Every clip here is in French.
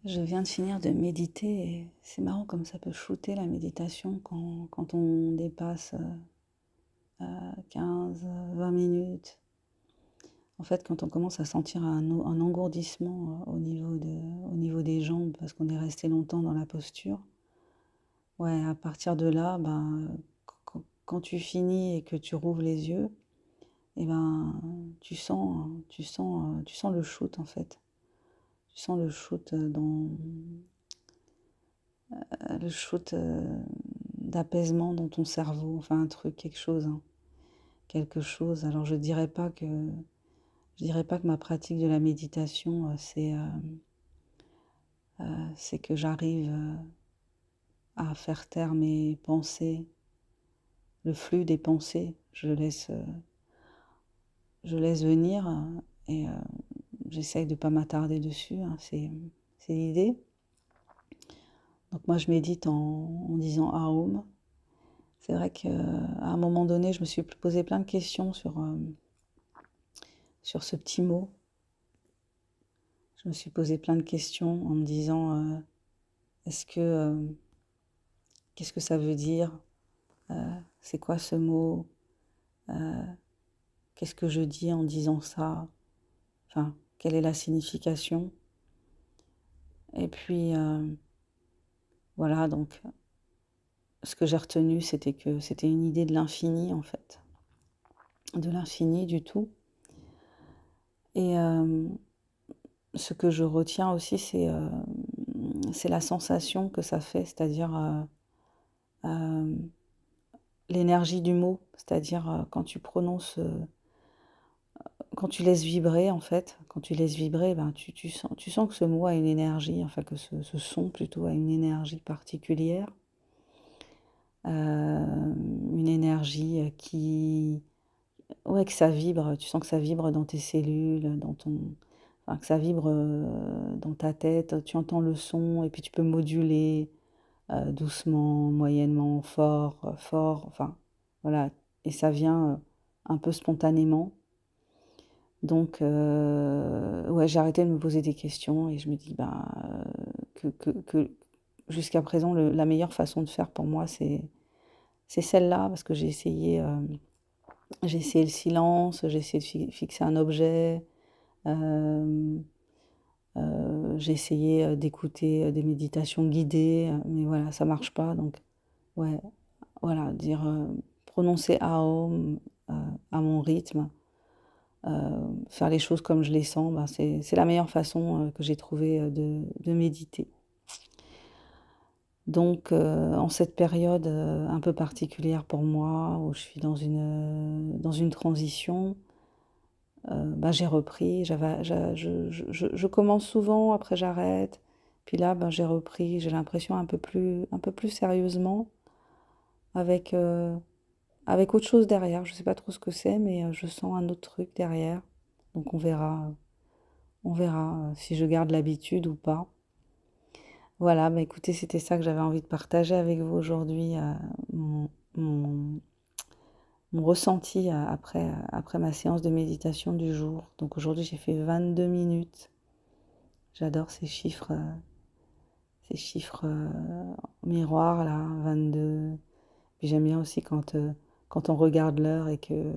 Je viens de finir de méditer et c'est marrant comme ça peut shooter la méditation quand on dépasse 15, 20 minutes. En fait, quand on commence à sentir un engourdissement au niveau des jambes parce qu'on est resté longtemps dans la posture, ouais, à partir de là, quand tu finis et que tu rouvres les yeux, et ben, tu sens le shoot en fait. Tu sens le shoot le shoot d'apaisement dans ton cerveau, enfin un truc, quelque chose, hein, quelque chose. Alors je dirais pas que ma pratique de la méditation, c'est que j'arrive à faire taire mes pensées, le flux des pensées. Je laisse venir et j'essaye de pas m'attarder dessus, hein, c'est l'idée. Donc moi je médite en disant Aum. C'est vrai qu'à un moment donné, je me suis posé plein de questions sur ce petit mot. Je me suis posé plein de questions en me disant est-ce que qu'est-ce que ça veut dire? C'est quoi ce mot? Qu'est-ce que je dis en disant ça? Enfin, quelle est la signification? Et puis voilà, donc ce que j'ai retenu, c'était que c'était une idée de l'infini en fait, de l'infini du tout. Et ce que je retiens aussi, c'est la sensation que ça fait, c'est-à-dire l'énergie du mot, c'est-à-dire quand tu prononces, quand tu laisses vibrer en fait, quand tu laisses vibrer, ben tu sens que ce mot a une énergie, enfin que ce son plutôt a une énergie particulière, une énergie ouais, que ça vibre, tu sens que ça vibre dans tes cellules, enfin, que ça vibre dans ta tête, tu entends le son et puis tu peux moduler doucement, moyennement, fort, fort, enfin voilà, et ça vient un peu spontanément. Donc ouais, j'ai arrêté de me poser des questions et je me dis que jusqu'à présent la meilleure façon de faire pour moi c'est celle-là parce que j'ai essayé le silence, j'ai essayé de fixer un objet, euh, j'ai essayé d'écouter des méditations guidées, mais voilà, ça marche pas. Donc, ouais, voilà, prononcer Aum à mon rythme, faire les choses comme je les sens, ben c'est la meilleure façon que j'ai trouvé de méditer. Donc, en cette période un peu particulière pour moi, où je suis dans une transition, j'ai repris. Je commence souvent, après j'arrête. Puis là, j'ai repris. J'ai l'impression un peu plus sérieusement, avec, avec autre chose derrière. Je sais pas trop ce que c'est, mais je sens un autre truc derrière. Donc on verra si je garde l'habitude ou pas. Voilà, bah écoutez, c'était ça que j'avais envie de partager avec vous aujourd'hui, mon, mon, mon ressenti après ma séance de méditation du jour. Donc aujourd'hui, j'ai fait 22 minutes. J'adore ces chiffres miroirs là, 22. Puis j'aime bien aussi quand on regarde l'heure et que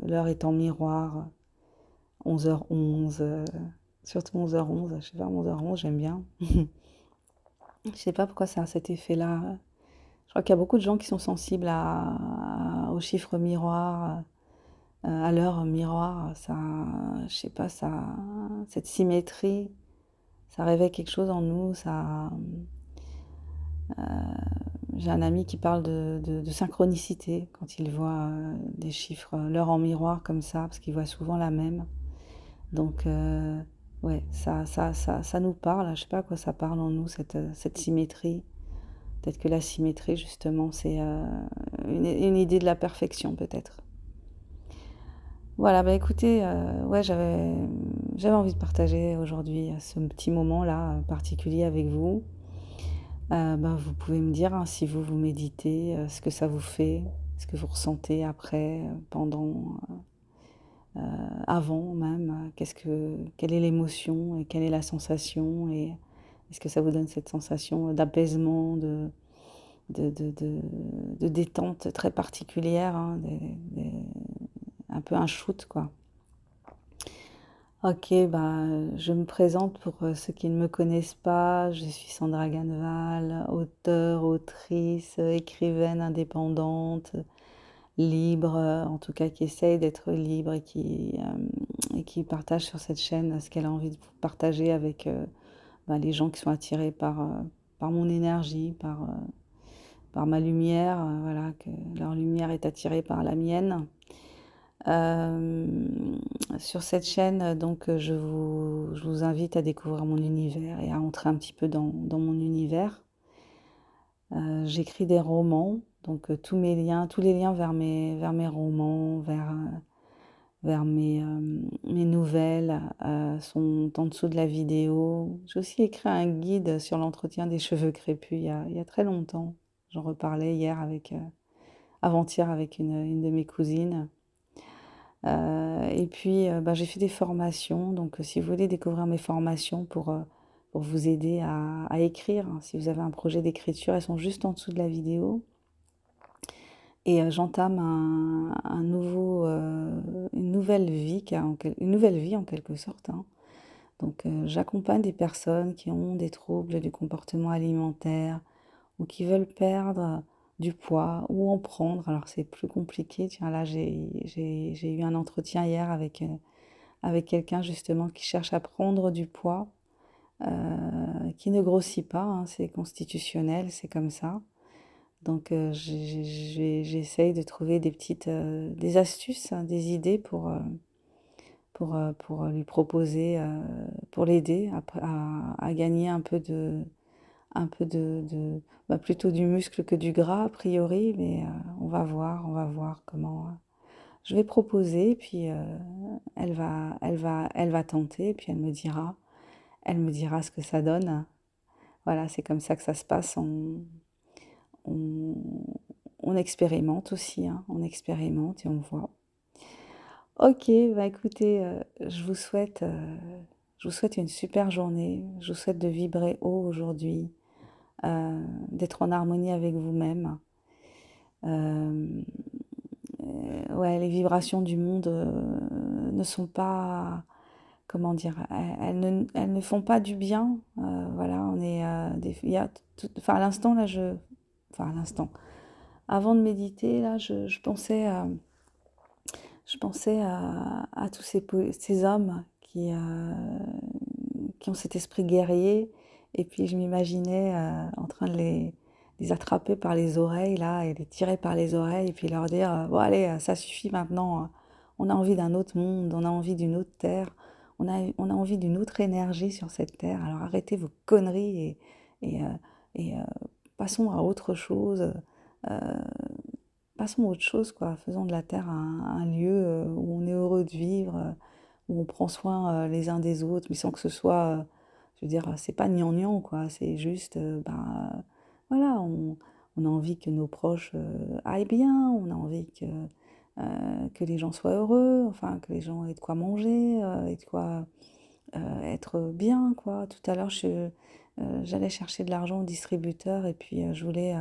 l'heure est en miroir, 11h11, surtout 11h11, je sais pas, 11h11, j'aime bien. Je sais pas pourquoi ça a cet effet-là. Je crois qu'il y a beaucoup de gens qui sont sensibles aux chiffres miroirs, à l'heure miroir. Ça, je sais pas, cette symétrie, ça réveille quelque chose en nous. J'ai un ami qui parle de synchronicité quand il voit des chiffres, l'heure en miroir comme ça, parce qu'il voit souvent la même. Donc, ouais, ça nous parle. Je sais pas à quoi ça parle en nous, cette symétrie. Peut-être que la symétrie, justement, c'est une idée de la perfection, peut-être. Voilà, bah écoutez, ouais, j'avais envie de partager aujourd'hui ce petit moment-là particulier avec vous. Vous pouvez me dire hein, si vous méditez, ce que ça vous fait, ce que vous ressentez après, pendant, avant même, quelle est l'émotion et quelle est la sensation et Est-ce que ça vous donne cette sensation d'apaisement, de, de, de, de détente très particulière, hein, un peu un shoot, quoi. Ok, bah, je me présente pour ceux qui ne me connaissent pas. Je suis Sandra Ganval, auteure, autrice, écrivaine indépendante, libre, en tout cas qui essaye d'être libre et qui partage sur cette chaîne ce qu'elle a envie de partager avec bah, les gens qui sont attirés par mon énergie, par ma lumière, voilà, que leur lumière est attirée par la mienne. Euh, sur cette chaîne, donc, je vous invite à découvrir mon univers et à entrer un petit peu dans mon univers. J'écris des romans, donc tous les liens vers mes romans, vers mes nouvelles sont en dessous de la vidéo. J'ai aussi écrit un guide sur l'entretien des cheveux crépus il y a très longtemps. J'en reparlais hier avant-hier avec une de mes cousines. Et puis, bah, j'ai fait des formations, donc si vous voulez découvrir mes formations pour vous aider à écrire, hein, si vous avez un projet d'écriture, elles sont juste en dessous de la vidéo. Et j'entame une nouvelle vie, une nouvelle vie en quelque sorte, hein. Donc j'accompagne des personnes qui ont des troubles du comportement alimentaire ou qui veulent perdre du poids ou en prendre. Alors c'est plus compliqué. Tiens, là j'ai eu un entretien hier avec quelqu'un justement qui cherche à prendre du poids, qui ne grossit pas, hein, c'est constitutionnel, c'est comme ça. Donc j'essaye de trouver des astuces, hein, des idées pour lui proposer, pour l'aider à gagner bah, plutôt du muscle que du gras a priori, mais on va voir comment je vais proposer, puis elle va tenter, puis elle me dira ce que ça donne. Voilà, c'est comme ça que ça se passe. On, on expérimente aussi, hein, on expérimente et on voit. Ok, bah écoutez, je vous souhaite une super journée. Je vous souhaite de vibrer haut aujourd'hui, d'être en harmonie avec vous-même. Euh, ouais, les vibrations du monde ne sont pas, comment dire, elles ne font pas du bien. Voilà, on est, il y a enfin à l'instant là, enfin à l'instant, avant de méditer là, je pensais à tous ces hommes qui ont cet esprit guerrier, et puis je m'imaginais en train de les attraper par les oreilles, là, et les tirer par les oreilles, et puis leur dire, bon allez, ça suffit maintenant, on a envie d'un autre monde, on a envie d'une autre terre, on a envie d'une autre énergie sur cette terre, alors arrêtez vos conneries et, et passons à autre chose. Euh, Passons à autre chose, quoi. Faisons de la Terre un lieu où on est heureux de vivre, où on prend soin les uns des autres, mais sans que ce soit, je veux dire, c'est pas gnangnan, quoi. C'est juste, ben, voilà, on a envie que nos proches aillent bien, on a envie que les gens soient heureux, enfin, que les gens aient de quoi manger, aient de quoi être bien, quoi. Tout à l'heure, j'allais chercher de l'argent au distributeur et puis je voulais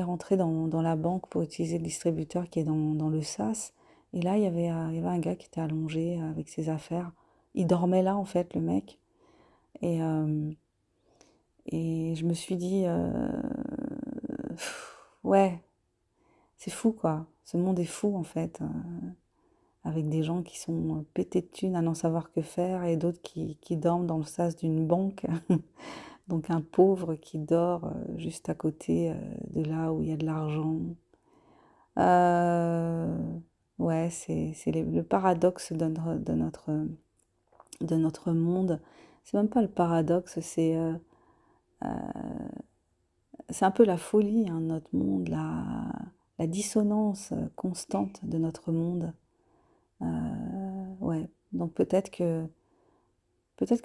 rentrer dans la banque pour utiliser le distributeur qui est dans le sas. Et là, il y avait un gars qui était allongé avec ses affaires. Il dormait là, en fait, le mec. Et, euh, et je me suis dit, ouais, c'est fou, quoi. Ce monde est fou, en fait. Avec des gens qui sont pétés de thunes à n'en savoir que faire et d'autres qui dorment dans le sas d'une banque. Donc un pauvre qui dort juste à côté de là où il y a de l'argent. Euh, ouais, c'est le paradoxe de notre monde. C'est même pas le paradoxe, c'est un peu la folie, hein, de notre monde, la dissonance constante de notre monde. Ouais, donc peut-être que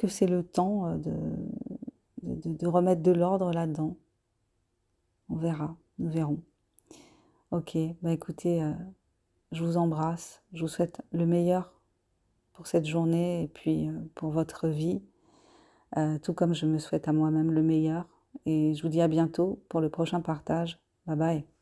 c'est le temps de remettre de l'ordre là-dedans. On verra, nous verrons. Ok, bah écoutez, je vous embrasse, je vous souhaite le meilleur pour cette journée et puis pour votre vie. tout comme je me souhaite à moi-même le meilleur et je vous dis à bientôt pour le prochain partage. Bye bye.